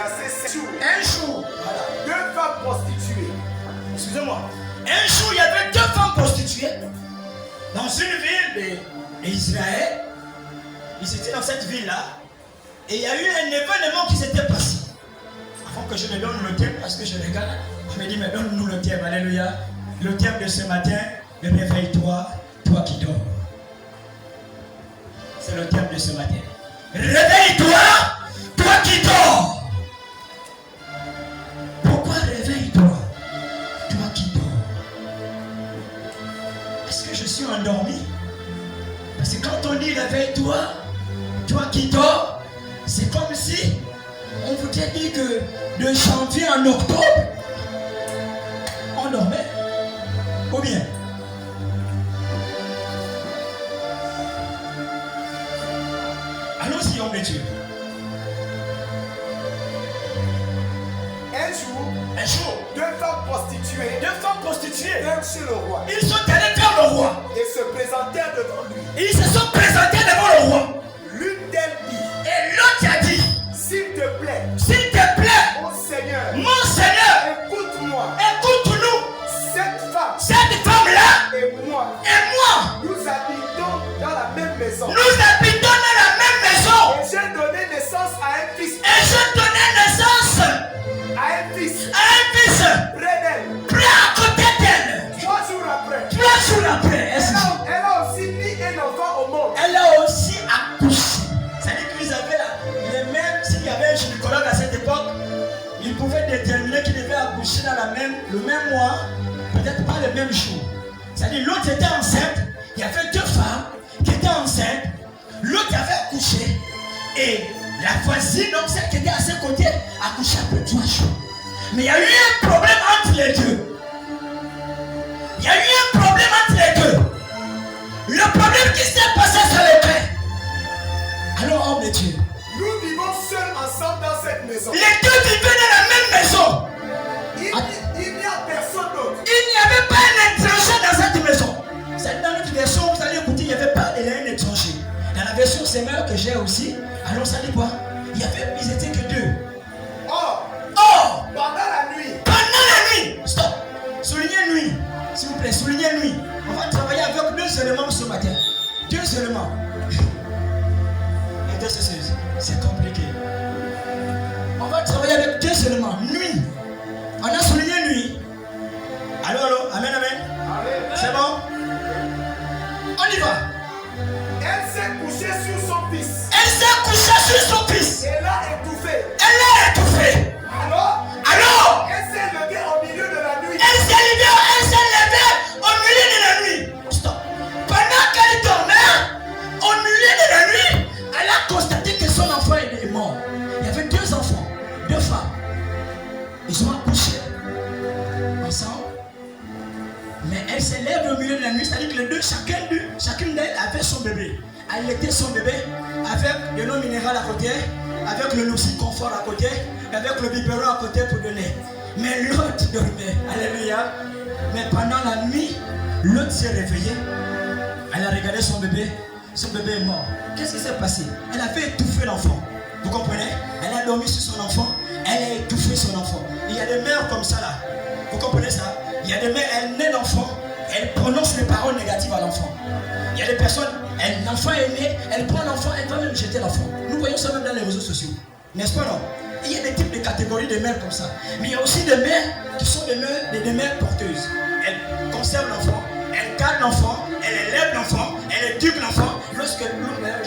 Un jour, voilà, 2 femmes prostituées. Excusez-moi. Un jour, il y avait 2 femmes prostituées dans une ville d'Israël. Ils étaient dans cette ville-là. Et il y a eu un événement qui s'était passé. Avant que je ne donne le thème, parce que je regarde, je me dis, mais donne-nous le thème. Alléluia. Le thème de ce matin, réveille-toi, toi qui dors. C'est le thème de ce matin. Réveille-toi, toi qui dors. Pourquoi réveille-toi, toi qui dors? Est-ce que je suis endormi? Parce que quand on dit réveille-toi, toi qui dors, c'est comme si on vous a dit que de janvier en octobre, on dormait. Ou bien? Allons-y, homme de Dieu. Un jour, 2 femmes prostituées vinrent chez le roi. Ils sont allés vers le roi. Et se présentèrent devant lui. Ils se sont présentés devant le roi. L'une d'elles dit, Et l'autre a dit, s'il te plaît, mon Seigneur, écoute-moi. Écoute-nous. Cette femme Et moi, moi, nous habitons dans la même maison. nous habitons dans la même maison. Et j'ai donné naissance à un fils. Et je donnais naissance À un fils. à un fils Près d'elle. près à côté d'elle. 3 jours après. 3 jours après, Elle a aussi mis un enfant au monde. elle a aussi accouché. C'est-à-dire qu'ils avaient les mêmes. S'il y avait un gynécologue à cette époque, il pouvait déterminer qu'il devait accoucher dans le même mois, peut-être pas le même jour. C'est-à-dire l'autre était enceinte, il y avait 2 femmes qui étaient enceintes, l'autre avait accouché, et la voisine, donc celle qui était à ses côtés, a accouché après 3 jours. Mais il y a eu un problème entre les deux. Il y a eu un problème entre les deux. Le problème qui s'est passé, c'est le père. Alors, homme de Dieu, Nous vivons seuls ensemble dans cette maison. les deux vivaient dans la même maison. Il n'y a personne d'autre. Il n'y avait pas un étranger dans cette maison. C'est dans notre version, vous allez écouter, il n'y avait pas un étranger. Dans la version Seigneur que j'ai aussi, alors ça dit quoi? Ils étaient que 2. Or, Pendant la nuit, stop, soulignez nuit, s'il vous plaît, soulignez nuit. On va travailler avec 2 éléments ce matin. 2 éléments. Et c'est compliqué. On va travailler avec 2 éléments. Nuit. On a souligné nuit. Allô, amen, amen. C'est bon? On y va. elle s'est couchée sur son fils. Elle s'est couchée sur son fils. Elle l'a étouffé. Elle l'a étouffé. Alors, elle s'est levée au milieu de la nuit. elle s'est levée au milieu de la nuit. Stop. Pendant qu'elle dormait, au milieu de la nuit, elle a constaté que son enfant est mort. Il y avait 2 enfants, 2 femmes. Ils ont accouché ensemble. Mais elle se lève au milieu de la nuit, c'est-à-dire que les deux, chacune d'elles avait son bébé. Elle était son bébé avec de l'eau minérale à côté, avec le Luxiconfort à côté, avec le biberon à côté pour donner. Mais l'autre dormait. Alléluia. Mais pendant la nuit, l'autre s'est réveillée. Elle a regardé son bébé est mort. Qu'est-ce qui s'est passé? Elle avait étouffé l'enfant. Vous comprenez? Elle a dormi sur son enfant, elle a étouffé son enfant. Il y a des mères comme ça là. Vous comprenez ça? Il y a des mères, elles naissent l'enfant, elles prononcent les paroles négatives à l'enfant. Il y a des personnes, l'enfant est né, elle prend l'enfant, elle va même jeter l'enfant. Nous voyons ça même dans les réseaux sociaux. N'est-ce pas non? Il y a des types de catégories de mères comme ça. Mais il y a aussi des mères qui sont des mères porteuses. Elles conservent l'enfant, elles gardent l'enfant, elles élèvent l'enfant, elles éduquent l'enfant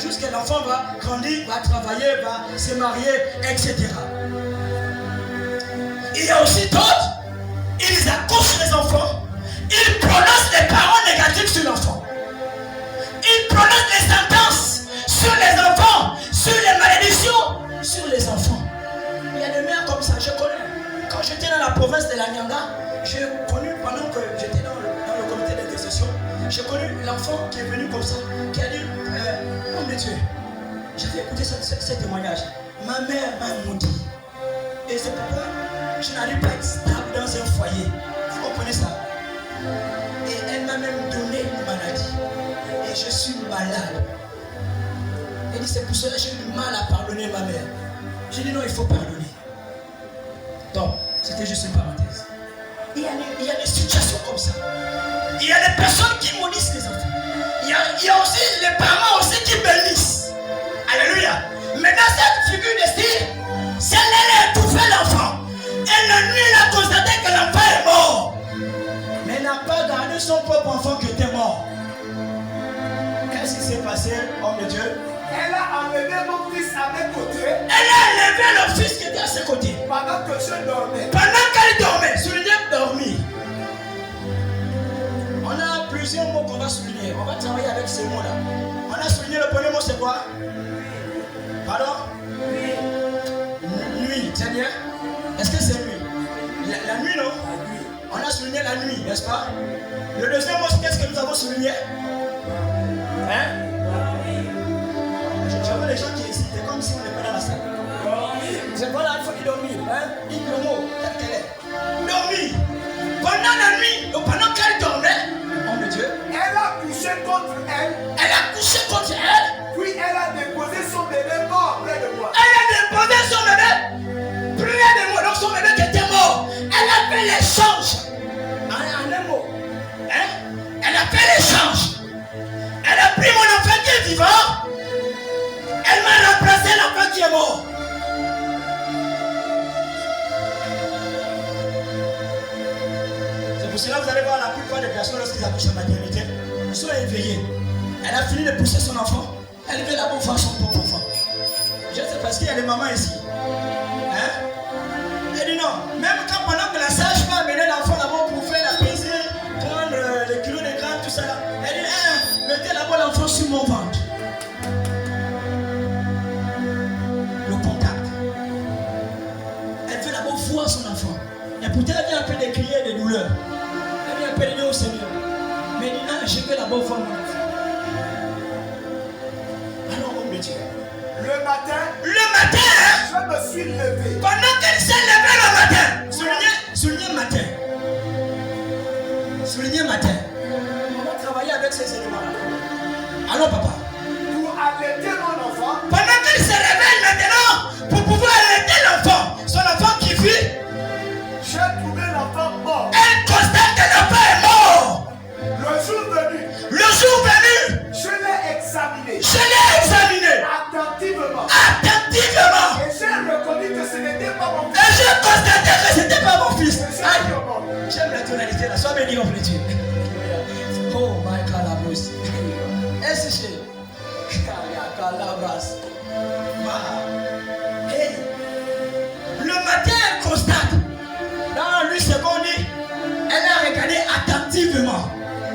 jusqu'à l'enfant va grandir, va travailler, va se marier, etc. Il y a aussi d'autres, ils accouchent les enfants, ils prononcent les paroles négatives sur l'enfant. Ils prononcent les sentences sur les enfants, sur les malédictions, sur les enfants. Il y a des mères comme ça, je connais. Quand j'étais dans la province de la Nyanga, j'ai connu, pendant que j'étais dans le comité d'intercession, j'ai connu l'enfant qui est venu comme ça, qui a dit, homme de Dieu, j'avais écouté ce témoignage. Ma mère m'a maudit. Et c'est pourquoi je n'arrive pas à être stable dans un foyer. Vous comprenez ça? Et elle m'a même donné une maladie. Et je suis malade. Elle dit, c'est pour cela que j'ai du mal à pardonner ma mère. J'ai dit, non, il faut pardonner. Donc, c'était juste une parenthèse. Il y a des situations comme ça. Il y a des personnes qui maudissent les enfants. Il y a aussi les parents aussi qui bénissent. Alléluia. Mais dans cette figure de style, celle-là a étouffé l'enfant. Et la nuit, elle a constaté que l'enfant est mort. Mais elle n'a pas gardé son propre enfant qui était mort. Qu'est-ce qui s'est passé, homme de Dieu? Elle a amené mon fils à mes côtés. Elle a élevé le fils qui était à ses côtés. Pendant que je dormais. Pendant qu'elle dormait, souligner dormir. On a plusieurs mots qu'on va souligner. On va travailler avec ces mots-là. On a souligné le premier mot, c'est quoi? Pardon? Nuit. C'est bien? Est-ce que c'est nuit? La nuit, non? On a souligné la nuit, n'est-ce pas? Le deuxième mot, qu'est-ce que nous avons souligné? Hein? Je vois les gens qui hésitent, c'est comme si on n'est pas dans la salle. C'est pas là, il faut qu'il dormir. Hein? Dites le mot, tel qu'elle est. Dormir. Pendant la nuit, pendant qu'elle dormait, homme de Dieu, elle a couché contre elle. Elle a couché contre elle. Puis elle a déposé son bébé mort près de moi. Elle a déposé son bébé près de moi. Donc son bébé qui était mort. Elle a fait l'échange. En un mot. Hein? Elle a fait l'échange. Elle a pris mon enfant qui est vivant. Elle m'a remplacé l'enfant qui est mort. C'est pour cela que vous allez voir la plupart des personnes lorsqu'ils accouchent en maternité, ils sont éveillés. Elle a fini de pousser son enfant. Elle veut d'abord voir son propre enfant. Je sais parce qu'il y a des mamans ici. Hein? Elle dit non. Même quand pendant que la sage va amener l'enfant d'abord pour faire la pesée, prendre les kilos de grammes, tout ça là. Elle dit mettez d'abord l'enfant sur mon ventre. Le contact. Elle veut d'abord voir son enfant. Et pourtant elle vient un peu de crier de douleur. Elle vient un peu de dire au Seigneur. Mais elle dit non, je veux d'abord voir mon enfant. Alors on me dit. Le matin, hein? je me suis levé. Pendant qu'elle s'est levée le matin, soulignez matin. Soulignez matin. On va travailler avec ces éléments-là. Allons, papa. Pour allaiter mon enfant. Pendant qu'elle se réveille maintenant, pour pouvoir allaiter l'enfant, son enfant qui vit, j'ai trouvé l'enfant mort. Elle constate que l'enfant est mort. Le jour venu, je l'ai examiné. Attentivement. Et j'ai reconnu que ce n'était pas mon fils. Et j'ai constaté que ce n'était pas mon fils. Aïe. J'aime la tonalité là. Sois béni, homme de Dieu. Oh my God, est-ce que hey. Le matin, elle constate. Dans 8 secondes, elle a regardé attentivement.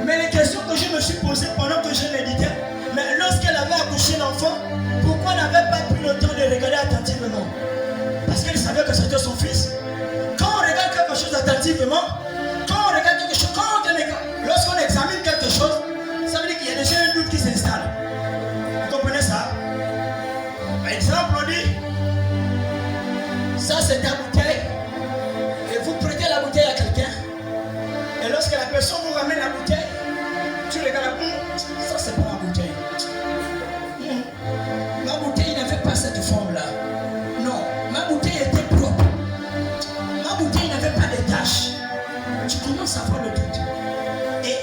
Mais les questions que je me suis posées pendant que je méditais, mais lorsqu'elle avait accouché l'enfant, pourquoi elle n'avait pas pris le temps de regarder attentivement? Parce qu'elle savait que c'était son fils. Quand on regarde quelque chose attentivement, lorsqu'on examine quelque chose, ça veut dire qu'il y a déjà un doute qui s'installe. Vous comprenez ça? Par exemple, on dit, ça c'est ta bouteille, et vous prêtez la bouteille à quelqu'un, et lorsque la personne vous ramène la bouteille, tu regardes, ça c'est pas ma bouteille. Ma bouteille n'avait pas cette forme-là. Non, ma bouteille était propre. Ma bouteille n'avait pas de taches. Tu commences à avoir le doute. Et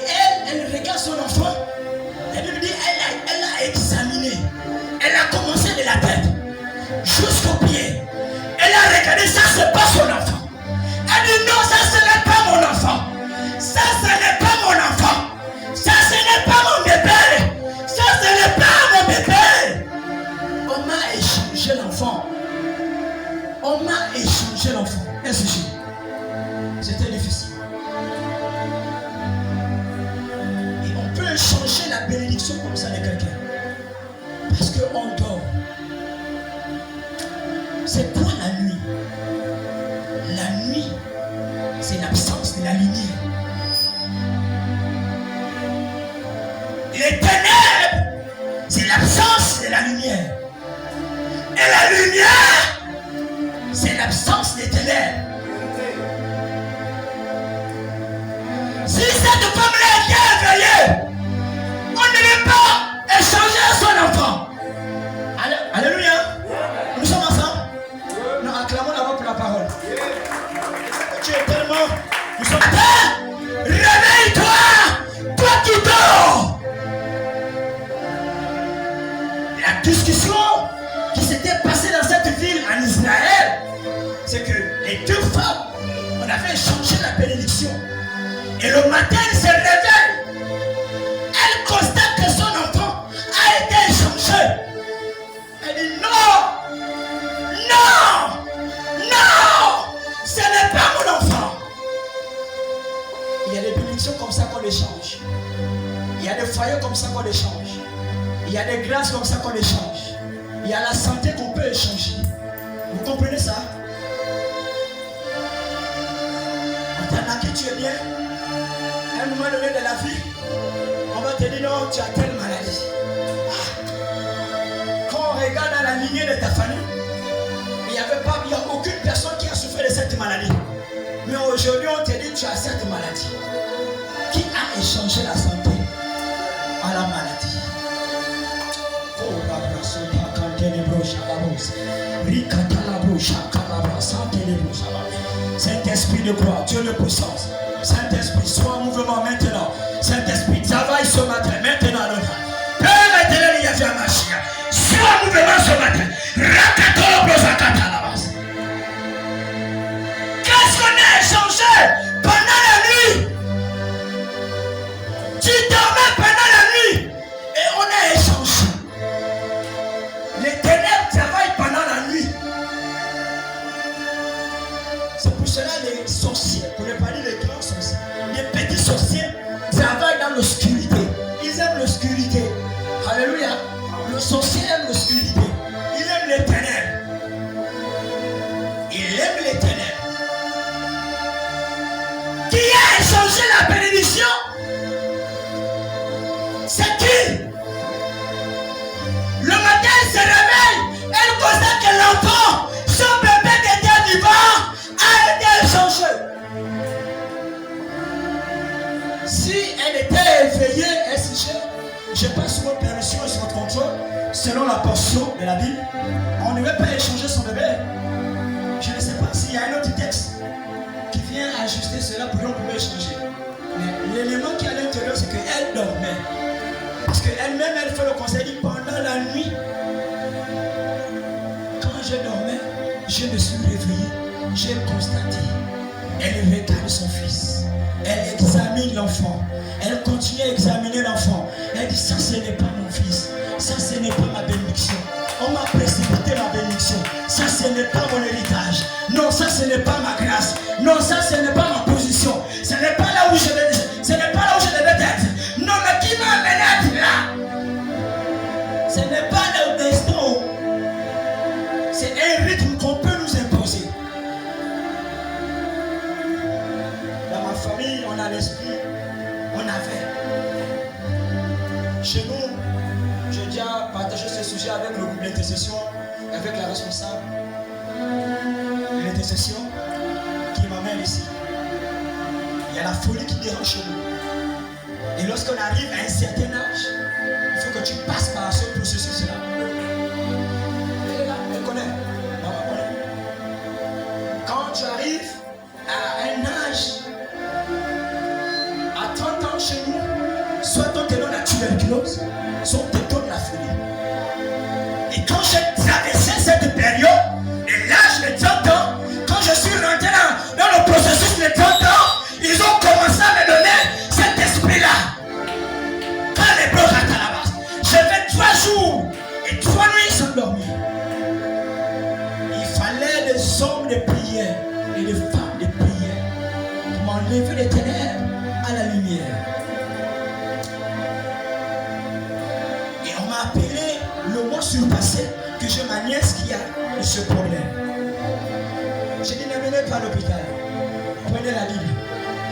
elle regarde son enfant. La Bible dit, elle l'a examiné. Elle a commencé de la tête jusqu'au pied. Elle a regardé, ça c'est pas son enfant. Elle dit non, ça ce n'est pas mon enfant. Ça ce n'est pas mon enfant. Ça ce n'est pas mon bébé. Ça ce n'est pas mon bébé. On m'a échangé l'enfant. On m'a échangé l'enfant. Est-ce que c'était difficile? Et on peut échanger la bénédiction comme ça de quelqu'un. Parce qu'on dort. C'est quoi la nuit? La nuit, c'est l'absence de la lumière. Les ténèbres, c'est l'absence de la lumière. Et la lumière, c'est l'absence des ténèbres. Si cette femme-là était éveillée, on ne devait pas échanger son enfant. Alléluia. Nous sommes ensemble. le matin, elle se réveille. Elle constate que son enfant a été échangé. Elle dit non, non, non, ce n'est pas mon enfant. Il y a des bénédictions comme ça qu'on échange. Il y a des foyers comme ça qu'on échange. Il y a des grâces comme ça qu'on échange. Il y a la santé qu'on peut échanger. Vous comprenez ça? On t'a marqué, tu es bien. À un moment donné de la vie, on va te dire non, tu as telle maladie. Quand on regarde dans la lignée de ta famille, il n'y a aucune personne qui a souffert de cette maladie. Mais aujourd'hui, on te dit tu as cette maladie. Qui a échangé la santé à la maladie? Saint-Esprit de gloire, Dieu de puissance. Saint-Esprit, sois en mouvement maintenant. Saint-Esprit, travaille ce matin, maintenant. Père éternel, il y a déjà ma chia. Sois en mouvement ce matin. Qu'est-ce qu'on a échangé pendant la nuit? Tu dormais pendant la nuit et on a échangé. Les ténèbres travaillent pendant la nuit. C'est pour cela les sorciers, pour ne pas dire les grands sorciers, les petits sorciers travaillent dans l'obscurité. Ils aiment l'obscurité. Alléluia. Le sorcier aime l'obscurité. Il aime les ténèbres. Il aime les ténèbres. Qui a échangé la bénédiction? C'est qui? Le matin, elle se réveille. Elle constate que l'enfant, son bébé qui était vivant, a été échangé. Si elle était éveillée, elle se dit, je passe sous votre permission et sous votre contrôle, selon la portion de la Bible, on ne veut pas échanger son bébé. Je ne sais pas s'il y a un autre texte qui vient ajuster cela pour qu'on puisse échanger. Mais l'élément qui est à l'intérieur, c'est qu'elle dormait. Parce qu'elle-même, elle fait le conseil, dit pendant la nuit, quand je dormais, je me suis réveillé, j'ai constaté. Elle regarde son fils, elle examine l'enfant, elle continue à examiner l'enfant. Elle dit, ça ce n'est pas mon fils, ça ce n'est pas ma bénédiction. On m'a précipité ma bénédiction, ça ce n'est pas mon héritage. Non, ça ce n'est pas ma grâce. Non, ça ce n'est pas ma position. Ce n'est pas là où je devais être. Non, mais qui m'a amené à être là? Ce n'est pas le destin. C'est un rythme qu'on peut nous imposer. Dans ma famille, on a l'esprit, on avait. Chez nous, j'ai déjà partagé ce sujet avec le groupe d'intercession, avec la responsable de l'intercession qui m'amène ici. Il y a la folie qui dérange chez nous. Et lorsqu'on arrive à un certain âge, il faut que tu passes par ce processus-là. Elle est là, elle connaît. Maman connaît. Quand tu arrives à un âge, à 30 ans chez nous, soit on te donne la tuberculose, soit on te donne la folie. Et quand j'ai traversé cette période, et l'âge de 30 ans, quand je suis rentré dans le processus de 30 ans, ils ont commencé à me donner cet esprit-là. Quand les bras à la base, j'ai fait 3 jours et 3 nuits sans dormir. Il fallait des hommes de prière et des femmes de prière pour m'enlever les ténèbres à la lumière. Et on m'a appelé le mois surpassé que j'ai ma nièce qui a ce problème. J'ai dit, ne venez pas à l'hôpital. Prenez la Bible.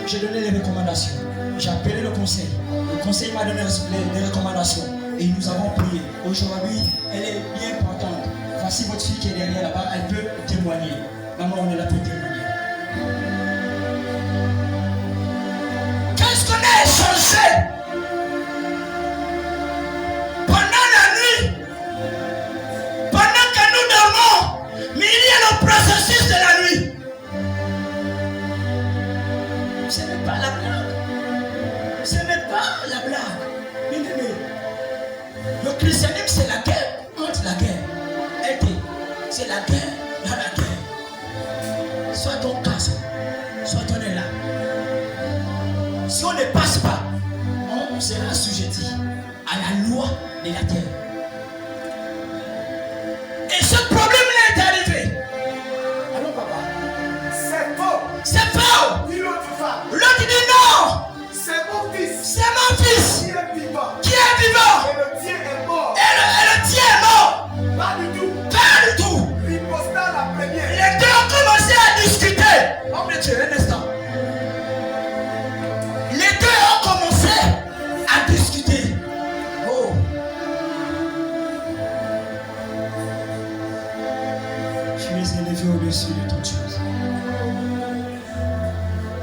J'ai donné les recommandations. J'ai appelé le conseil. Le conseil m'a donné les recommandations. Et nous avons prié. Aujourd'hui, elle est bien contente. Voici votre fille qui est derrière là-bas. Elle peut témoigner. Maman, on est là pour témoigner. Qu'est-ce qu'on a échangé pendant la nuit? Pendant que nous dormons, mais il y a le processus de la nuit. Ce n'est pas la blague. Ce n'est pas la blague. Bien-aimé. Le christianisme, c'est la guerre entre la guerre. C'est la guerre dans la guerre. Soit on casse, soit on est là. la loi de la terre. Et ce problème-là est arrivé. Allô, papa. C'est faux. C'est faux. Dis l'autre femme. L'autre dit non. C'est mon fils. C'est mon fils Qui est vivant. qui est vivant. Et le tien est mort. Et le tien est mort. Pas du tout. Pas du tout. Riposta la première. Les deux ont commencé à discuter. Homme de Dieu, un instant. Les deux ont commencé à discuter. Oh. Tu es élevé au-dessus de toutes choses.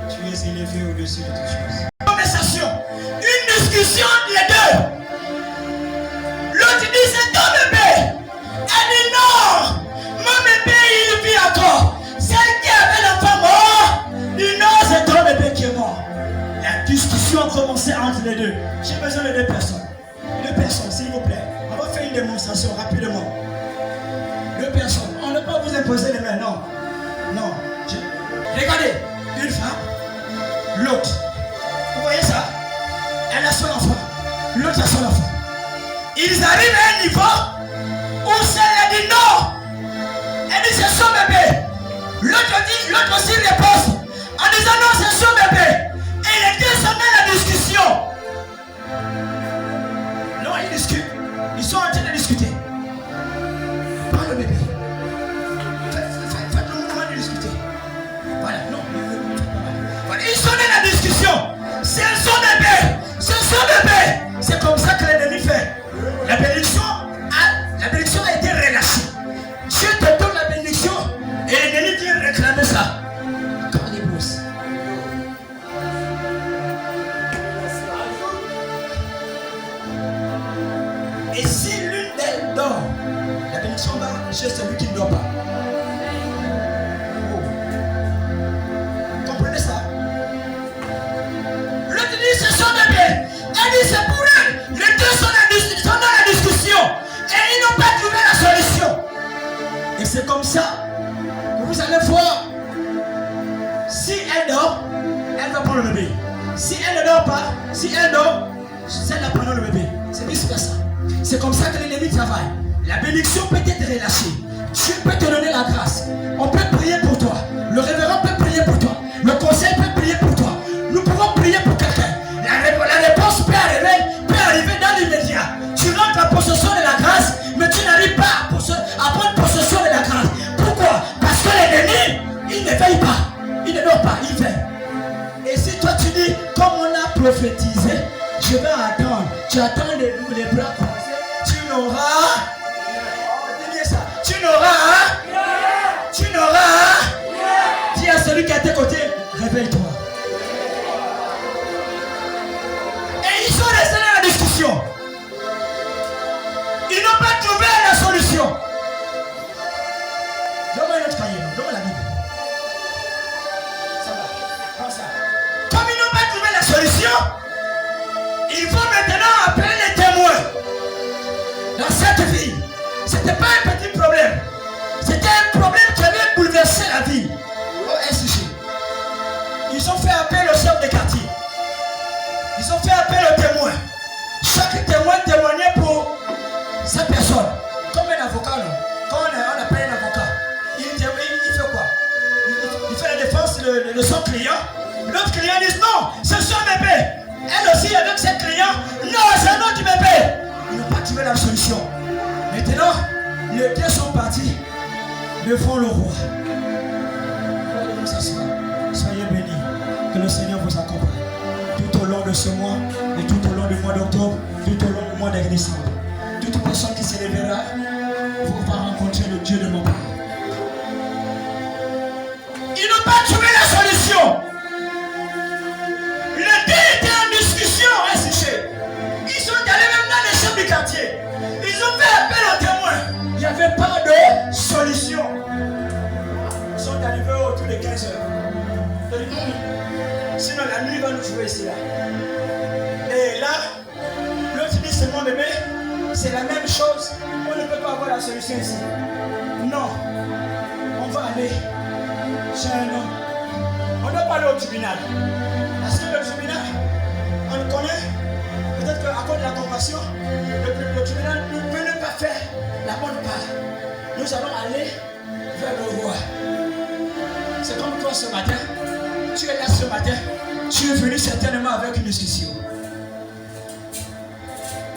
Tu es élevé au-dessus de toutes choses. Conversation. Une discussion les deux. L'autre dit c'est ton bébé. Elle dit non. Mon bébé il vit encore. Celle qui avait l'enfant mort. Dit non, c'est ton bébé qui est mort. La discussion a commencé entre les deux. J'ai besoin de deux personnes. Deux personnes, s'il vous plaît. On va faire une démonstration rapidement. Deux personnes. On ne peut pas vous imposer les mains, non. Non. Regardez, une femme, l'autre. Vous voyez ça? Elle a son enfant. L'autre a son enfant. Ils arrivent à un niveau où celle a dit non. Elle dit c'est son bébé. L'autre aussi répond en disant non, c'est son bébé. Et les deux sont dans la discussion. Non, ils discutent. Ils sont en train de discuter. Pas le bébé. Faites le mouvement de discuter. Voilà, non. Voilà. Ils sont dans la discussion. C'est son bébé. C'est son bébé. C'est comme ça que l'ennemi fait. La bénédiction a été relâchée. Dieu te donne la bénédiction et l'ennemi vient réclamer ça. Quand les bousses. Et si l'une d'elles dort, la bénédiction va chez celui qui ne dort pas. Oh. Comprenez ça? L'autre dit c'est son bébé. Elle dit c'est pour elle. Les deux sont dans la discussion. Et ils n'ont pas trouvé la solution. Et c'est comme ça que vous allez voir. Si elle dort, elle va prendre le bébé. Si elle ne dort pas, si elle dort, celle va prendre le bébé. C'est vice-versa. C'est comme ça que l'ennemi travaille. La bénédiction peut être relâchée. Dieu peut te donner la grâce. On peut prier pour toi. Le révérend peut prier pour toi. Le conseil peut prier pour toi. Nous pouvons prier pour quelqu'un. La réponse peut arriver dans l'immédiat. Tu rentres en possession de la grâce, mais tu n'arrives pas à prendre possession de la grâce. Pourquoi? Parce que l'ennemi, il ne veille pas. Il ne dort pas, il veille. Et si toi tu dis, comme on a prophétisé, je vais attendre. Tu attends les bras croisés. Tu n'auras. Dis bien ça. Tu n'auras. Dis à celui qui est à tes côtés, réveille-toi. Et ils sont restés dans la discussion. Ils n'ont pas trouvé la solution. Donne-moi notre cahier, donne-moi la Bible. Ça va, prends ça. Comme ils n'ont pas trouvé la solution, ils vont maintenant appeler les témoins. Dans cette ville, ce n'était pas un petit problème. C'était un problème qui avait bouleversé la ville. Au SG. Ils ont fait appel au chef de quartier. Ils ont fait appel aux témoins. Chaque témoin témoignait pour sa personne. Comme un avocat, non? Quand on appelle un avocat, il fait quoi? Il fait la défense de son client. L'autre client dit non, c'est son bébé. Elle aussi avec ses clients, non, c'est un autre bébé. Ils n'ont pas trouvé la solution. Maintenant, les deux sont partis devant le roi. Soyez bénis. Que le Seigneur vous accompagne. Tout au long de ce mois, et tout au long du mois d'octobre, tout au long du mois de décembre. Toute personne qui s'élèvera va rencontrer le Dieu de mon Père. Ils n'ont pas trouvé la solution. Les deux étaient en discussion, ils sont allés même dans les chefs du quartier. Ils ont fait appel aux témoins. Il n'y avait pas de solution. Ils sont arrivés autour de 15 heures. Sinon la nuit va nous jouer ici là. Et là, l'autre dit c'est mon bébé. C'est la même chose. On ne peut pas avoir la solution ici. Non. On va aller chez un homme. On doit pas aller au tribunal. Parce que le tribunal, on le connaît. Peut-être qu'à cause de la compassion, le tribunal ne peut ne pas faire la bonne part. Nous allons aller vers le roi. C'est comme toi ce matin. Tu es là ce matin. Tu es venu certainement avec une discussion.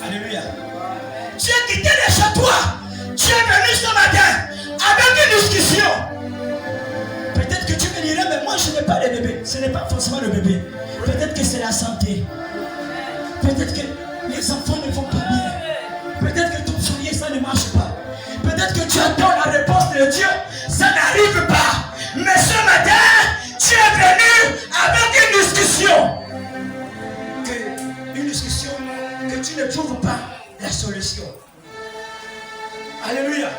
Alléluia. Tu es quitté de chez toi. Tu es venu ce matin avec une discussion. Peut-être que tu me dirais, mais moi je n'ai pas de bébé. Ce n'est pas forcément le bébé. Peut-être que c'est la santé. Peut-être que les enfants ne vont pas bien. Peut-être que ton foyer ça ne marche pas. Peut-être que tu attends la réponse de Dieu. Ça n'arrive pas. Mais ce matin, tu es venu avec une discussion. Une discussion que tu ne trouves pas la solution. Alléluia.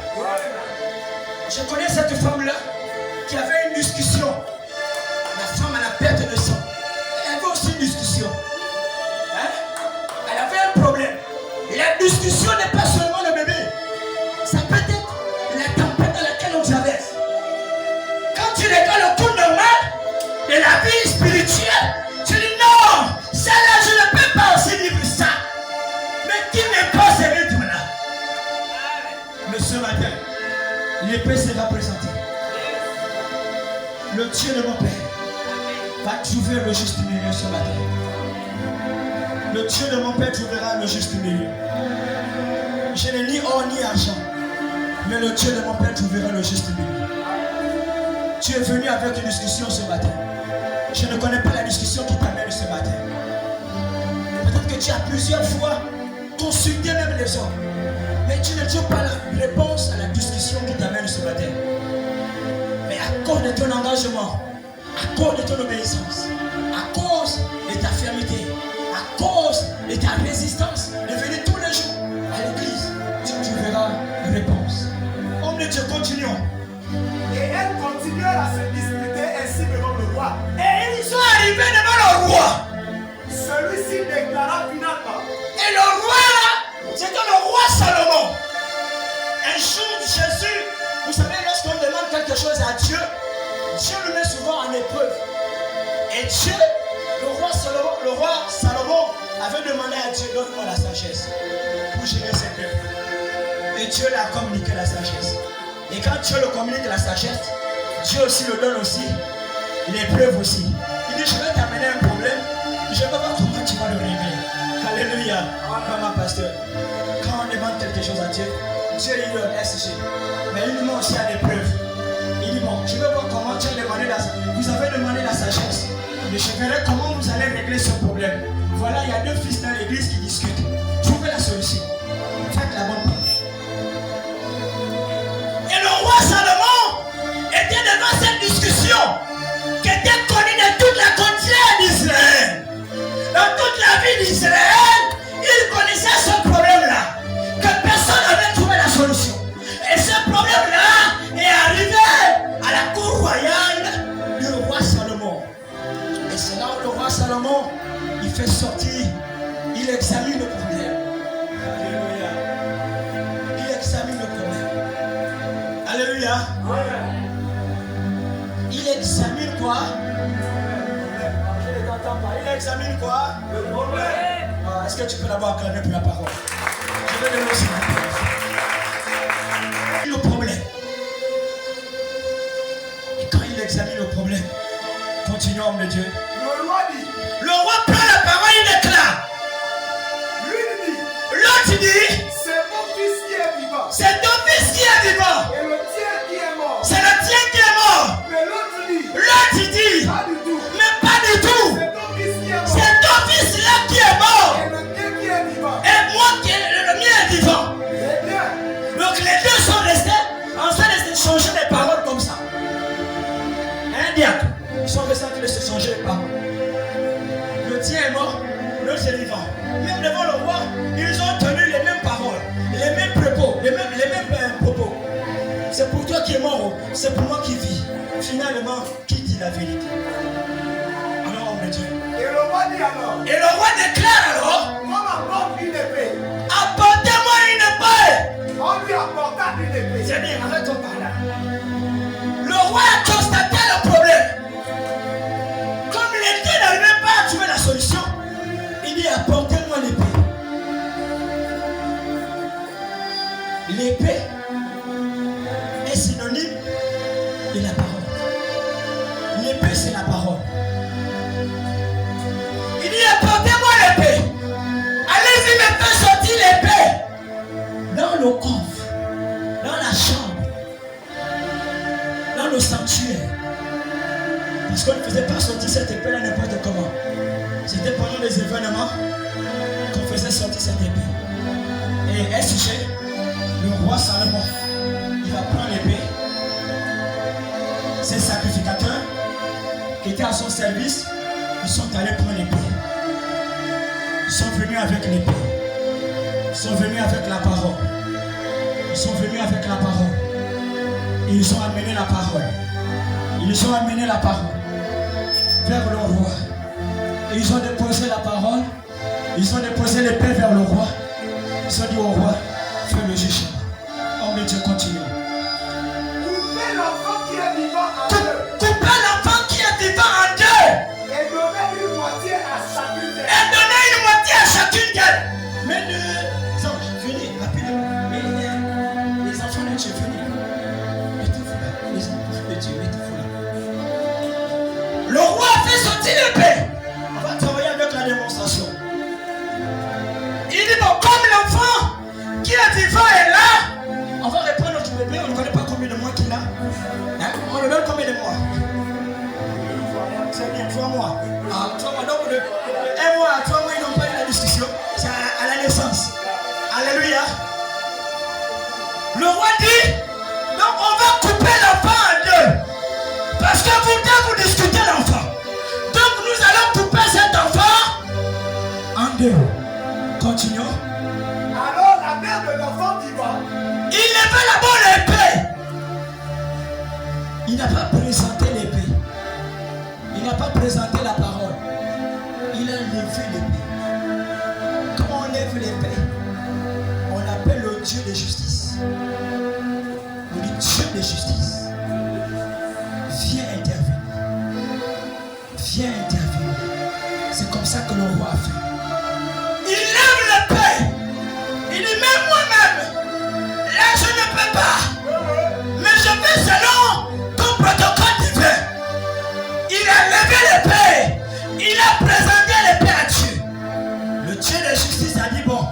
Je connais cette femme-là qui avait une discussion. La femme à la perte de sang. Elle avait aussi une discussion. Elle avait un problème. La discussion n'est pas seulement le bébé. Ça peut être la tempête dans laquelle on traverse. Quand tu regardes le cours normal de la vie spirituelle, tu dis non, celle-là je ne peux pas aussi vivre ça. Mais qui n'est pas ce rythme-là? Mais ce matin, l'épée sera présentée. Le Dieu de mon Père va trouver le juste milieu ce matin. Le Dieu de mon Père trouvera le juste milieu. Je n'ai ni or ni argent, mais le Dieu de mon Père trouvera le juste milieu. Tu es venu avec une discussion ce matin. Je ne connais pas la discussion qui t'amène ce matin. Peut-être que tu as plusieurs fois consulté même les hommes, mais tu ne trouves pas la réponse à la discussion qui t'amène ce matin. Mais à cause de ton engagement, à cause de ton obéissance, à cause de ta fermeté, à cause de ta résistance, de venir tous les jours à l'église, tu trouveras une réponse. Homme de Dieu, continuons. Et elles continuèrent à se disputer ainsi devant le roi. Et ils sont arrivés devant le roi. Celui-ci déclara finalement. Et le roi là, c'était le roi Salomon. Un jour, Jésus, vous savez, lorsqu'on demande quelque chose à Dieu, Dieu le met souvent en épreuve. Et Dieu, le roi Salomon avait demandé à Dieu, donne-moi la sagesse pour gérer ses peuples. Et Dieu l'a communiqué la sagesse. Et quand Dieu le communique la sagesse, Dieu aussi le donne aussi l'épreuve aussi. Il dit, je vais t'amener un problème, je ne sais pas comment tu vas le régler. Alléluia. Maman pasteur, quand on demande quelque chose à Dieu, Dieu il le SG. Mais il demande aussi à l'épreuve. Il dit, bon, je vais voir comment tu as demandé vous avez demandé la sagesse. Mais je verrai comment vous allez régler ce problème. Voilà, il y a deux fils dans l'église qui discutent. Trouvez la solution. Faites la bonne part. Et le roi Salomon était devant cette discussion qui était connue de toute la contrée d'Israël. Dans toute la vie d'Israël, il connaissait ce problème-là, que personne n'avait trouvé la solution. Et ce problème-là est arrivé à la cour royale du roi Salomon. Et c'est là où le roi Salomon, il fait sortir, il examine le problème. Alléluia. Il examine le problème. Alléluia. Il examine quoi? Je ne t'entends pas. Il examine quoi? Le problème. Est-ce que tu peux d'abord acclamer pour la parole? Je vais donner aussi le problème. Et quand il examine le problème, continuons, homme de Dieu. Le roi dit. Le roi prend la parole, il déclare. Lui dit. L'autre dit. C'est mon fils qui est vivant. C'est ton fils qui est vivant. Et le tien qui est mort. C'est le tien qui est mort. Mais l'autre dit. L'autre dit. Pas du tout. Mais pas du tout. C'est ton fils qui est mort. C'est ton fils là qui est mort. Et le tien qui est vivant. Et moi qui le mien est vivant. C'est bien. Donc les deux sont restés en train de se changer les paroles comme ça. Un diable. Ils sont restés en train de se changer les paroles. Le tien est mort, l'autre est vivant. Même devant le roi, ils ont tenu les mêmes paroles, les mêmes propos, les mêmes propos. C'est pour toi qui es mort, c'est pour moi qui vis. Finalement, qui dit la vérité? Alors on me dit. Et le roi dit alors. Et le roi déclare alors. On apporte une épée. Apportez-moi une épée. On lui apporta une épée. C'est bien, arrête-toi par là. Le roi a constaté le problème. Comme il n'arrivait pas à trouver la solution, il dit apportez-moi l'épée. L'épée est synonyme de la parole. L'épée, c'est la parole. Il dit, apportez-moi l'épée. Allez-y me faire sortir l'épée dans le coffre, dans la chambre, dans le sanctuaire. Parce qu'on ne faisait pas sortir cette épée-là n'importe comment. C'était pendant les événements qu'on faisait sortir cette épée. Et SG, le roi Salomon, il va prendre l'épée. Ses sacrificateurs qui étaient à son service, ils sont allés prendre l'épée. Ils sont venus avec l'épée. Ils sont venus avec la parole. Ils sont venus avec la parole. Et ils ont amené la parole. Ils ont amené la parole vers le roi. Et ils ont déposé la parole. Ils ont déposé l'épée vers le roi. Ils ont dit au roi, fais le jugement. Homme de Dieu, continue. Coupez l'enfant qui est vivant en deux. Coupez l'enfant qui est vivant en deux. Et donnez une moitié à chacune d'elles. Et donnez une moitié à chacune d'elles. Mais les anges, venez rapidement. Mais les enfants de Dieu, venez. Mettez-vous là. Les enfants de Dieu, mettez-vous là. Le roi a fait sortir l'épée. On va travailler avec la démonstration. Il dit, bon, comme l'enfant qui est vivant est là, on va reprendre notre bébé, on ne connaît pas combien de mois qu'il a. Hein? On le donne combien de mois? C'est bien, 3 mois. Ah, 3 mois. Donc, de 1 mois à 3 mois, ils n'ont pas eu la discussion. C'est à la naissance. Alléluia. Le roi dit, donc on va couper l'enfant en deux. Parce que vous discutez l'enfant. Donc nous allons couper cet enfant en deux. Continuons. Alors la mère de l'enfant vivant, Il levait d'abord l'épée. Il n'a pas présenté l'épée. Il n'a pas présenté la parole. Il a levé l'épée. Comment on lève l'épée? On appelle le Dieu de justice. On dit Dieu de justice. Viens intervenir. Viens intervenir. C'est comme ça que le roi a fait. Il lève l'épée. Il dit, mais moi-même, là je ne peux pas. Mais je vais selon ton protocole divin. Il a levé l'épée. Il a présenté l'épée à Dieu. Le Dieu de justice a dit, bon,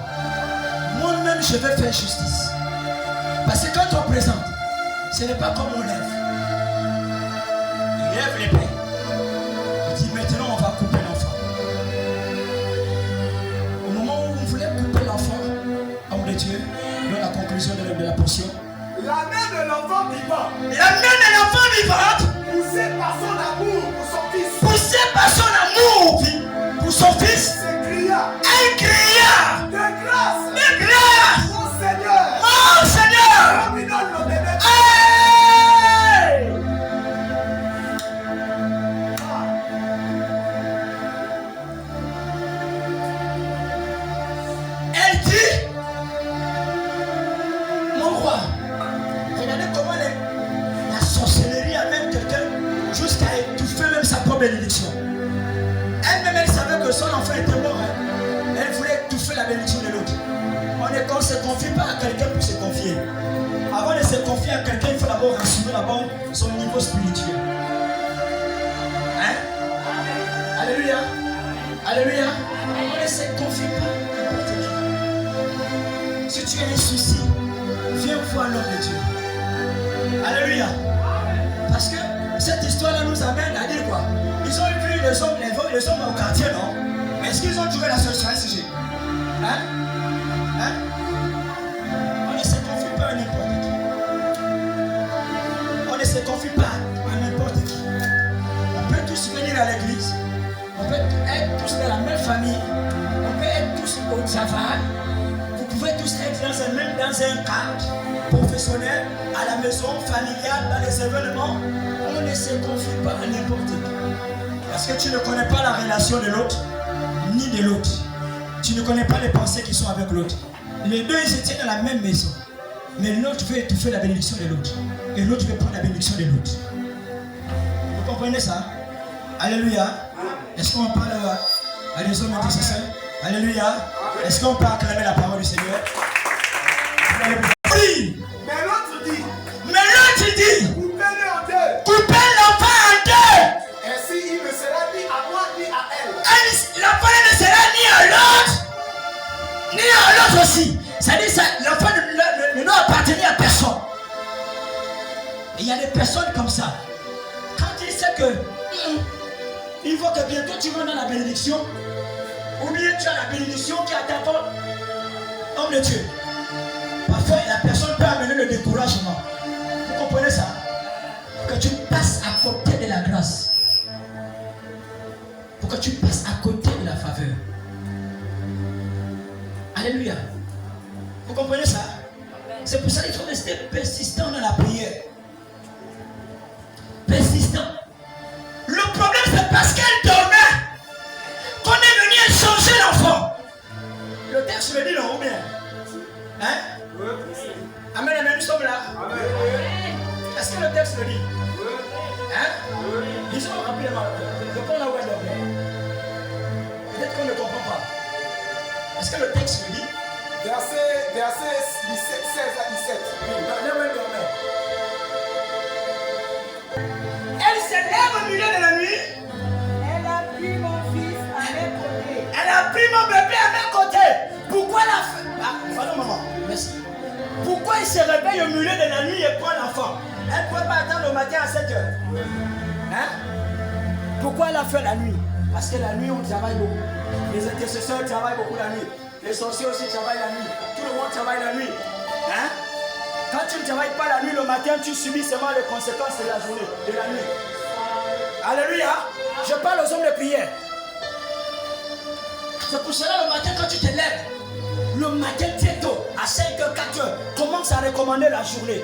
moi-même je vais faire justice. Parce que quand on présente, ce n'est pas comme on lève. Il lève l'épée. Il dit, maintenant on va couper l'enfant. Au moment où vous voulez couper l'enfant, homme de Dieu, dans la conclusion de la portion, la mère de l'enfant vivant, la mère de l'enfant vivante, poussée par son amour pour son fils, poussée par son amour pour son fils, s'écria, elle cria, de grâce, mon Seigneur, on lui donne le bébé. Hey! Elle dit, mon roi, regardez comment la sorcellerie amène quelqu'un jusqu'à étouffer même sa propre bénédiction. Elle-même, elle savait que son enfant était mort. Hein. Elle voulait étouffer la bénédiction de l'autre. On ne se confie pas à quelqu'un pour se confier. Avant de se confier à quelqu'un, il faut d'abord assumer d'abord son niveau spirituel. Hein? Alléluia. Alléluia. On ne se confie pas à n'importe qui. Si tu as un souci, viens voir l'homme de Dieu. Alléluia. Parce que cette histoire-là nous amène à dire quoi? Ils ont vu les hommes au quartier, non? Mais est-ce qu'ils ont trouvé la solution à ce sujet? Hein? Hein? On ne se confie pas à n'importe qui. On ne se confie pas à n'importe qui. On peut tous venir à l'église. On peut être tous dans la même famille. On peut être tous au travail. Vous pouvez tous être dans un cadre professionnel, à la maison, familiale, dans les événements. On ne se confie pas à n'importe qui. Parce que tu ne connais pas la relation de l'autre, ni de l'autre. Tu ne connais pas les pensées qui sont avec l'autre. Les deux, ils se tiennent dans la même maison. Mais l'autre veut étouffer la bénédiction de l'autre. Et l'autre veut prendre la bénédiction de l'autre. Vous comprenez ça? Alléluia. Est-ce qu'on parle à des hommes intercesseurs? Alléluia. Est-ce qu'on peut acclamer la parole du Seigneur? Oui. Ça dit ça, l'enfant ne doit appartenir à personne. Et il y a des personnes comme ça. Quand il sait que il faut que bientôt tu vas dans la bénédiction, ou bien tu as la bénédiction qui attend homme de Dieu. Parfois la personne peut amener le découragement. Vous comprenez ça? Que tu passes à côté de la grâce. Pour que tu passes à côté de la faveur. Alléluia. Vous comprenez ça? C'est pour ça qu'il faut rester persistant dans la prière. Persistant. Le problème c'est parce qu'elle dormait qu'on est venu changer l'enfant. Le texte me dit non ou bien? Hein? Oui. Amen, amen, nous sommes là. Amen. Est-ce que le texte le dit? Oui. Hein? Oui. Disons rapidement. Réponds là où elle dormait. Peut-être qu'on ne comprend pas. Est-ce que le texte le dit? Verset 16 à 17. Là où elle dormait. Elle se lève au milieu de la nuit. Elle a pris mon fils à mes côtés. Elle a pris mon bébé à mes côtés. Pourquoi elle a fait? Ah, pardon maman, merci. Pourquoi il se réveille au milieu de la nuit et prend l'enfant? Elle ne pouvait pas attendre le matin à 7h. Hein? Pourquoi elle a fait la nuit? Parce que la nuit on travaille beaucoup. Les intercesseurs travaillent beaucoup la nuit. Les sorciers aussi travaillent la nuit. Tout le monde travaille la nuit. Hein? Quand tu ne travailles pas la nuit, le matin, tu subis seulement les conséquences de la journée, de la nuit. Alléluia. Je parle aux hommes de prière. C'est pour cela le matin quand tu te lèves, le matin très tôt, à 5h, 4h, commence à recommander la journée.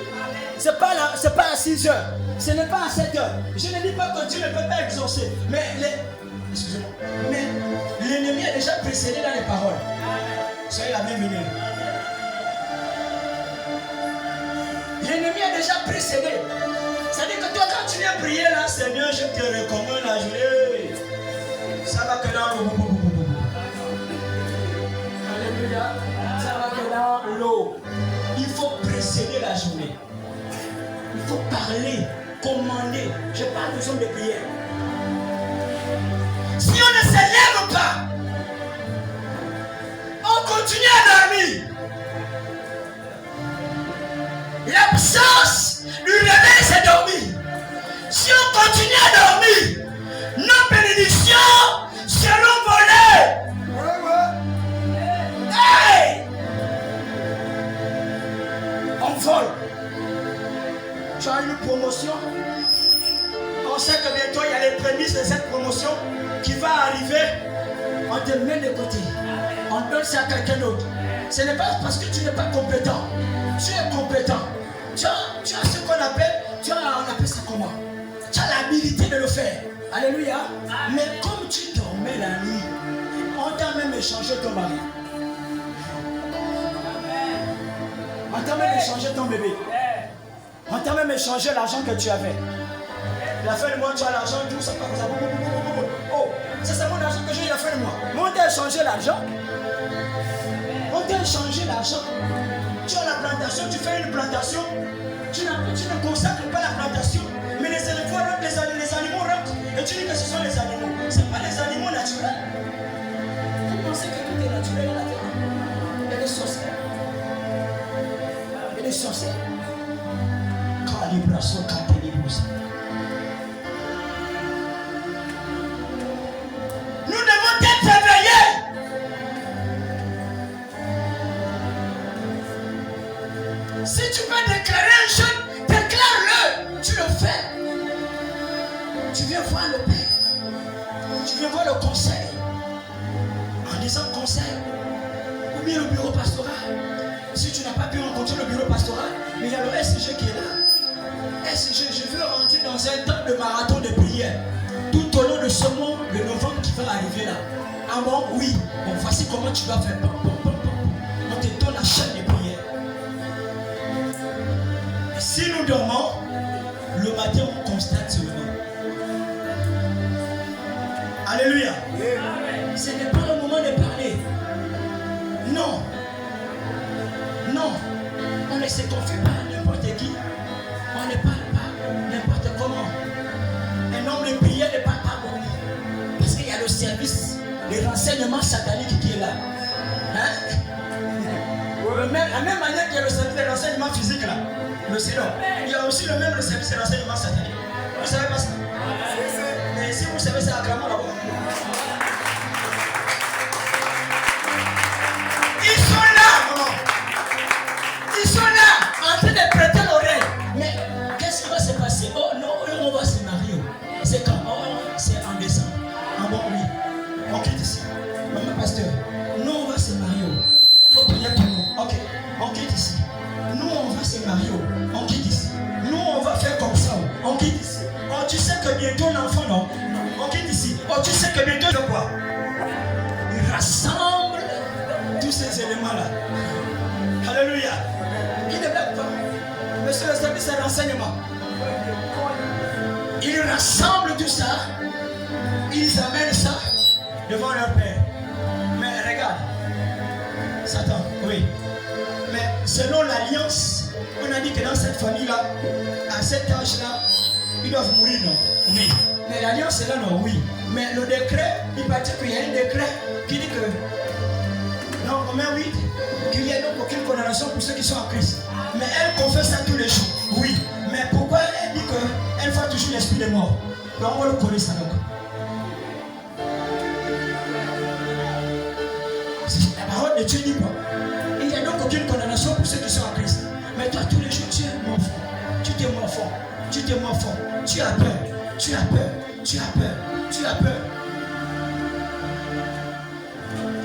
C'est pas à 6h, ce n'est pas à 7h. Je ne dis pas que Dieu ne peut pas exaucer, mais excusez-moi, mais l'ennemi est déjà précédé dans les paroles. Soyez la bienvenue. L'ennemi est déjà précédé. C'est-à-dire que toi, quand tu viens prier là, Seigneur, je te recommande la journée. Ça va que dans l'eau. Alléluia. Ça va que dans l'eau. Il faut précéder la journée. Il faut parler, commander. Je parle aux hommes de prière. Si on ne se lève pas, on continue à dormir. L'absence du réveil, c'est dormir. Si on continue à dormir, nos bénédictions seront volées. Hey! On vole. Tu as une promotion. On sait que bientôt il y a les prémices de cette promotion qui va arriver. On te met de côté. On donne ça à quelqu'un d'autre. Ce n'est pas parce que tu n'es pas compétent. Tu es compétent. Tu as ce qu'on appelle, on appelle ça comment? Tu as l'habilité de le faire. Alléluia. Mais comme tu dormais la nuit, on t'a même échangé ton mari. On t'a même échangé ton bébé. On t'a même échangé l'argent que tu avais. La fin du mois, tu as l'argent, tout ça. Oh, ça c'est mon argent que j'ai eu la fin du mois. Mais on t'a échangé l'argent. On t'a échangé l'argent. Tu as la plantation, tu fais une plantation. Tu ne consacres pas la plantation. Mais les animaux rentrent. Et tu dis que ce sont les animaux. Ce n'est pas les animaux naturels. Vous pensez que tout est naturel dans la terre? Il y a des sorcières. Il y a des sorcières. Calibration, calibration. Nous devons être éveillés. Si tu peux déclarer un jeûne, déclare-le. Tu le fais. Tu viens voir le Père. Tu viens voir le conseil. En disant conseil. Ou bien le bureau pastoral. Si tu n'as pas pu rencontrer le bureau pastoral, mais il y a le SG qui est là. SG, je veux rentrer dans un temps de marathon de prière. Tout au long de ce mois de novembre qui va arriver là. Ah bon? Oui. Bon, voici comment tu vas faire. On te donne la chaîne de prière. Et si nous dormons, le matin on constate seulement. Alléluia. Ce n'est pas le moment de parler. Non. Non. On ne se confie pas à n'importe qui. On ne parle pas n'importe comment. Un homme de prière ne parle pas beaucoup. Parce qu'il y a le service, les renseignements sataniques qui est là. Hein? Le la même manière qu'il y a le service de l'enseignement physique là, le Seigneur, il y a aussi le même service de l'enseignement satanique. Vous ne savez pas ça? Mais si vous savez, c'est acclamant là-bas. Ils sont là, maman. Ils sont là, en train de prêter l'oreille. Mais qu'est-ce qui va se passer? Oh non, on va se marier. C'est quand? Oh, c'est en décembre. Ah bon, oui. On quitte ici. Maman pasteur, nous on va se marier. Il faut prier pour nous. Ok, on quitte ici. Nous on va se marier. On quitte ici. Nous on va faire comme ça. On quitte ici. Oh, tu sais que bientôt l'enfant, non? On quitte ici. Oh, tu sais que bientôt le quoi? Il rassemble tous ces éléments-là. Alléluia. Il ne blague pas. Monsieur le service de l'enseignement. Ils rassemblent tout ça. Ils amènent ça devant leur père. Mais regarde. Satan, oui. Mais selon l'alliance, on a dit que dans cette famille-là, à cet âge-là, ils doivent mourir, non? Oui. Mais l'alliance est là, non? Oui. Mais le décret, il paraît qu'il y a un décret qui dit que, dans Romains 8, qu'il n'y a donc aucune condamnation pour ceux qui sont en Christ. Mais elle confesse ça tous les jours. Oui. Mais pourquoi elle dit qu'elle voit toujours l'esprit des morts? Donc on va le connaître ça donc. La parole de Dieu dit quoi? Il n'y a donc aucune condamnation pour ceux qui sont en Christ. Mais toi, tous les jours, tu es mort. Tu t'es mort fort. Tu t'es mort fort. Tu as peur. Tu as peur. Tu as peur. Tu as peur.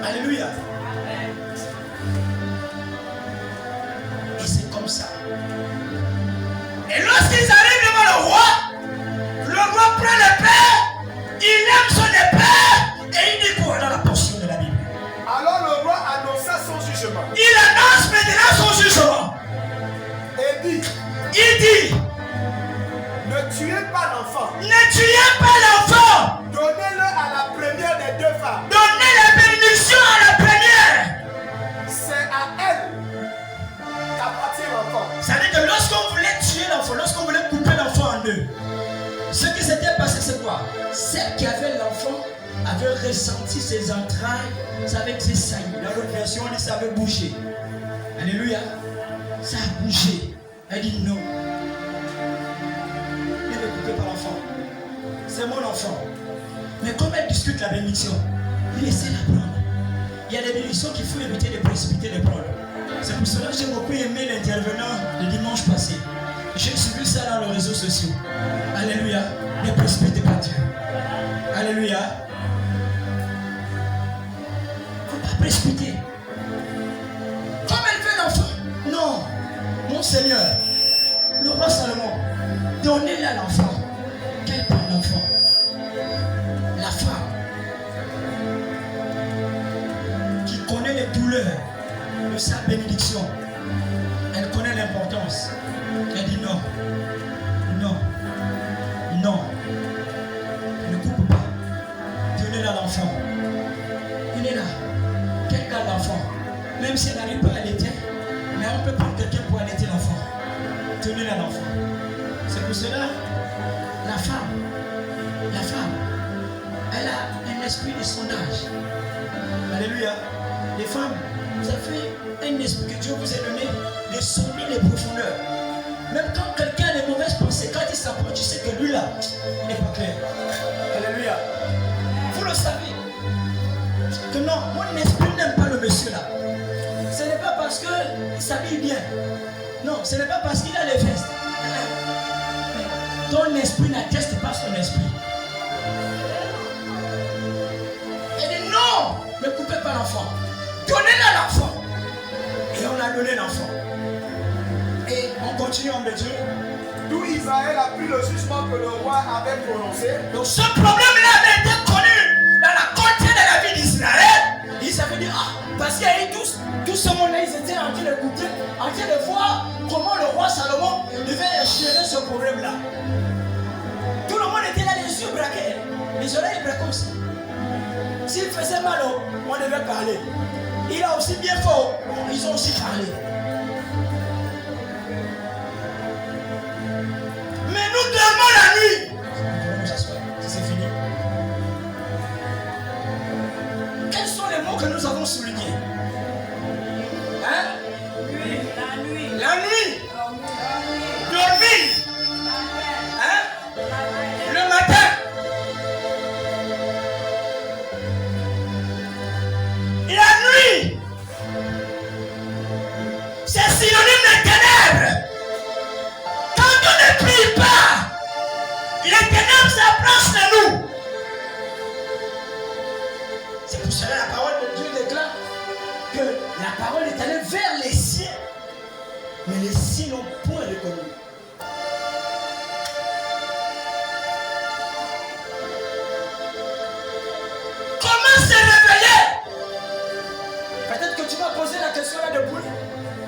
Alléluia. Et c'est comme ça. Et lorsqu'ils arrivent devant le roi prend l'épée, il aime son épée, et il dit quoi dans la portion de la Bible? Alors le roi annonça son jugement. Il annonce maintenant son jugement. Et dit, Il dit, ne tuez pas l'enfant. ne tuez pas l'enfant. Donnez-le à la première des deux femmes. Donnez la bénédiction à la première. C'est à elle qu'appartient l'enfant. Ça veut dire que lorsqu'on voulait tuer l'enfant, lorsqu'on voulait couper l'enfant en deux, ce qui s'était passé, c'est quoi? Celle qui avait l'enfant avait ressenti ses entrailles, ça avait tressailli. Dans l'autre version, on dit ça avait bougé. Alléluia. Ça a bougé. Elle dit non. Il est coupé par l'enfant. C'est mon enfant. Mais comme elle discute la bénédiction, il essaie de la prendre. Il y a des bénédictions qu'il faut éviter de précipiter de prendre. C'est pour cela que j'ai beaucoup aimé l'intervenant le dimanche passé. J'ai suivi ça dans les réseaux sociaux. Alléluia. Ne précipitez pas Dieu. Alléluia. Il ne faut pas précipiter. Comme elle veut l'enfant. Non. Mon Seigneur, le roi Salomon, donnez-le à l'enfant. Qu'elle prenne l'enfant. La femme qui connaît les douleurs de sa bénédiction, elle connaît l'importance. Elle dit non, non, non, ne coupe pas. Donnez-le à l'enfant. Il est là. Quel garde l'enfant? Même si elle n'arrive pas à allaiter, mais on peut prendre quelqu'un pour allaiter l'enfant. Donnez-le à l'enfant. C'est pour cela, la femme, elle a un esprit de sondage. Alléluia. Les femmes, vous avez un esprit que Dieu vous a donné de sonder les profondeurs. Même quand quelqu'un a des mauvaises pensées, quand il s'approche, tu sais que lui là, il n'est pas clair. Alléluia. Vous le savez. Que non, mon esprit n'aime pas le monsieur là. Ce n'est pas parce qu'il s'habille bien. Non, ce n'est pas parce qu'il a les vestes. Ton esprit n'atteste pas son esprit. Elle dit non, ne coupez pas l'enfant. Donnez-le à l'enfant. Et on a donné l'enfant. Et on continue en Dieu. D'où Israël a pris le jugement que le roi avait prononcé. Donc ce problème-là avait été connu dans la contrée de la vie d'Israël. Ils avaient dit, ah, parce qu'il y a eu tout ce monde-là, ils étaient en train d'écouter, en train de voir comment le roi Salomon devait gérer ce problème-là. Tout le monde était là, les yeux braqués, les oreilles braquées aussi. S'il faisait mal, on devait parler. Il a aussi bien fort, ils ont aussi parlé. Mais nous dormons la nuit. Nous s'asseoir, c'est fini. Quels sont les mots que nous avons soulignés? Hein? les ténèbres s'approchent de nous. C'est pour cela que la parole de Dieu déclare que la parole est allée vers les siens, mais les siens n'ont point reconnu. Comment se réveiller? Peut-être que tu vas poser la question là depuis.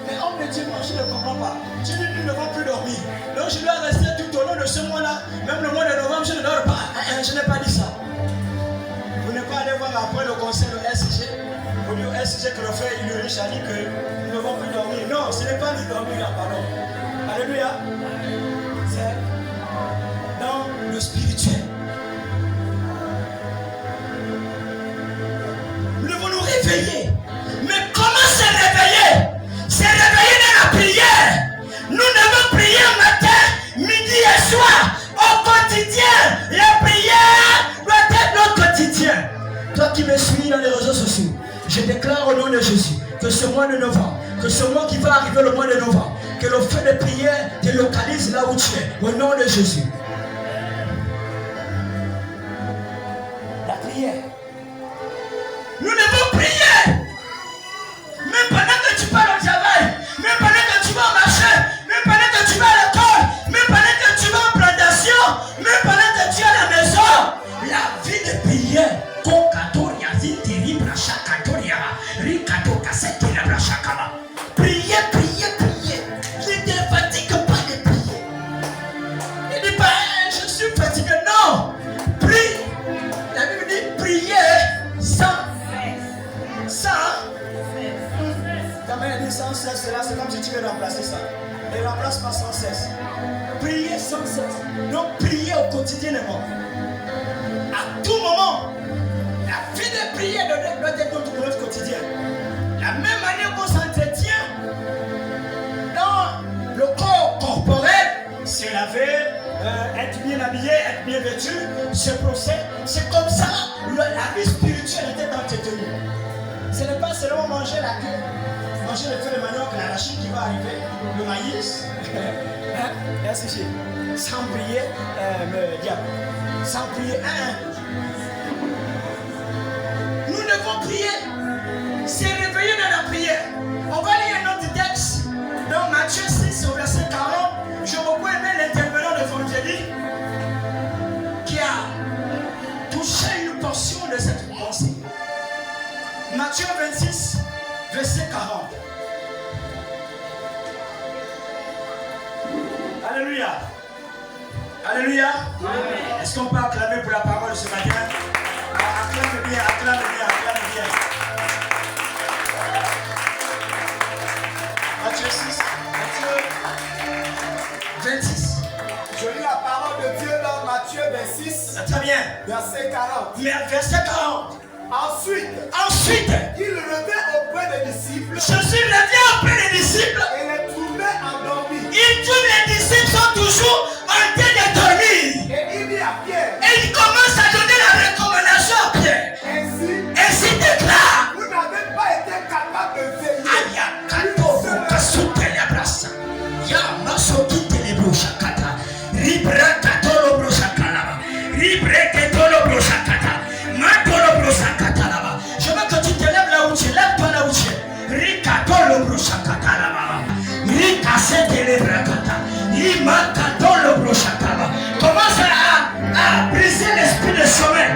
Mais homme de Dieu, moi je ne comprends pas. Tu dis nous ne devons plus dormir. Donc je dois rester tout au long de ce mois-là. Même le mois de novembre, je ne dors pas. Je n'ai pas dit ça. Vous n'êtes pas allé voir après le conseil de SCG. Au lieu SCG que le frère Ulrich a dit que nous ne devons plus dormir. Non, ce n'est pas nous dormir là, pardon. Alléluia. C'est dans le spirituel. Nous devons nous réveiller. Mais comment se réveiller? Se réveiller dans la prière. Nous devons prier matin, midi et soir, au quotidien. La prière doit être notre quotidien. Toi qui me suis dans les réseaux sociaux, je déclare au nom de Jésus que ce mois de novembre, que ce mois qui va arriver le mois de novembre, que le feu de prière te localise là où tu es, au nom de Jésus. La prière. Nous devons prier. Même pendant que tu pars au travail, même pendant que tu vas au marché, même pendant que tu vas à l'école, même pendant que tu vas en plantation, même pendant que tu es à la maison, la vie de prière. Priez, priez, priez. Ne te fatigue pas de prier. Ne dis pas, je suis fatigué. Non. Prie. La Bible dit priez sans. Ta mère dit sans cesse, là, c'est comme si tu veux remplacer ça. Et remplace pas sans cesse. Priez sans cesse. Donc priez au quotidiennement. À tout moment. La vie de prière doit être notre quotidien. La même manière qu'on s'entretient dans le corps corporel, se laver, être bien habillé, être bien vêtu, se procès, c'est comme ça la vie spirituelle était entretenue. Ce n'est pas seulement manger la queue, manger le feu de manioc, l'arachide qui va arriver, le maïs, sans prier le diable, sans prier Nous devons prier, se réveiller dans la prière. On va lire un autre texte dans Matthieu 6 au verset 40. Je beaucoup aimé l'intervenant de vendredi qui a touché une portion de cette pensée. Matthieu 26, verset 40. Alléluia. Alléluia. Amen. Est-ce qu'on peut acclamer pour la parole ce matin? Acclame bien, acclame bien, acclame bien. Matthieu 6, Matthieu 26. Je lis la parole de Dieu dans Matthieu 26. Très bien. Verset 40. Verset 40. Ensuite, il revint auprès des disciples. Jésus revient auprès des disciples. Et les trouvait endormis. Tous les disciples sont toujours en train de dormir. Et il dit à Pierre. Et il commence à donner la recommandation à Pierre. Ainsi déclare. Vous n'avez pas été capable de veiller. Je veux que tu te lèves là où tu es. Lève-toi là où tu es. Commence à briser l'esprit de sommeil.